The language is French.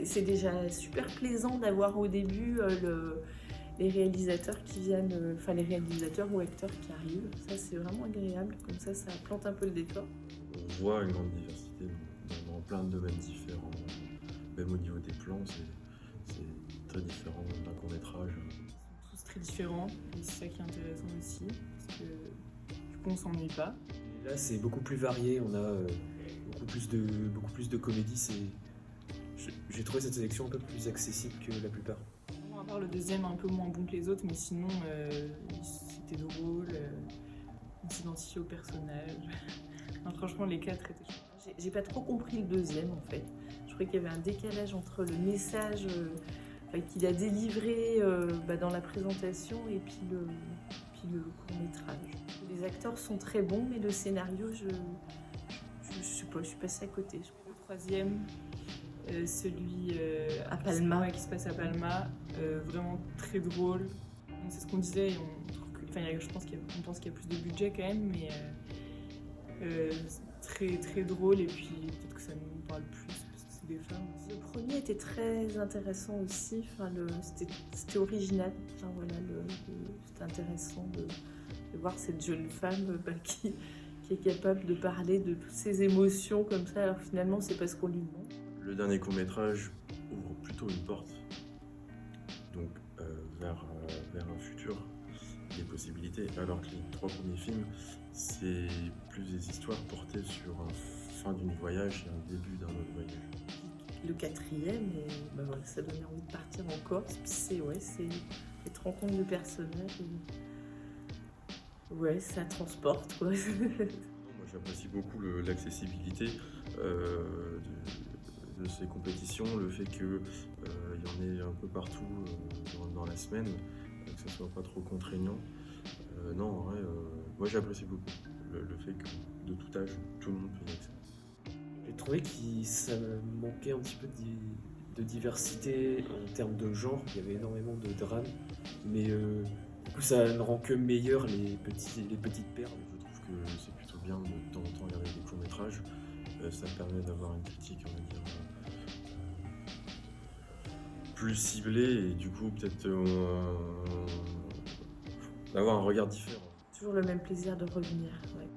c'est déjà super plaisant d'avoir au début les réalisateurs qui viennent, enfin les réalisateurs ou acteurs qui arrivent. Ça, c'est vraiment agréable, comme ça plante un peu le décor. On voit une grande diversité dans plein de domaines différents. Même au niveau des plans, c'est très différent d'un court-métrage. Ils sont tous très différents, et c'est ça qui est intéressant aussi, parce que du coup on s'ennuie pas. Et là, c'est beaucoup plus varié, on a beaucoup plus de comédie. J'ai trouvé cette sélection un peu plus accessible que la plupart. À part le deuxième un peu moins bon que les autres, mais sinon c'était drôle, on s'identifiait au personnage. Non, franchement, les quatre étaient chouettes. J'ai pas trop compris le deuxième en fait. Je croyais qu'il y avait un décalage entre le message qu'il a délivré dans la présentation et puis le court-métrage. Les acteurs sont très bons, mais le scénario, je sais pas, je suis passée à côté. Le troisième, celui à Palma, qui se passe à Palma, vraiment très drôle. C'est ce qu'on disait, je pense qu'on pense qu'il y a plus de budget quand même, mais très très drôle, et puis peut-être que ça nous parle plus parce que c'est des femmes aussi. Le premier était très intéressant aussi, c'était original, c'était intéressant de voir cette jeune femme qui est capable de parler de toutes ses émotions comme ça, alors finalement c'est parce qu'on lui demande. Le dernier court-métrage ouvre plutôt une porte donc, vers un futur, des possibilités, alors que les trois premiers films, c'est plus des histoires portées sur un fin d'une voyage et un début d'un autre voyage. Le quatrième, ça donnait envie de partir en Corse, puis c'est cette rencontre de personnages, ça transporte quoi. Moi j'apprécie beaucoup l'accessibilité de ces compétitions, le fait qu'il y en ait un peu partout dans la semaine, que ça soit pas trop contraignant. Non, en vrai, moi j'apprécie beaucoup le fait que de tout âge, tout le monde peut y accéder. J'ai trouvé que ça manquait un petit peu de diversité en termes de genre. Il y avait énormément de drames, mais du coup ça ne rend que meilleur les petites perles. Je trouve que c'est plutôt bien de temps en temps regarder des courts-métrages. Ça permet d'avoir une critique, on va dire, plus ciblée, et du coup peut-être d'avoir un regard différent. Toujours le même plaisir de revenir. Ouais.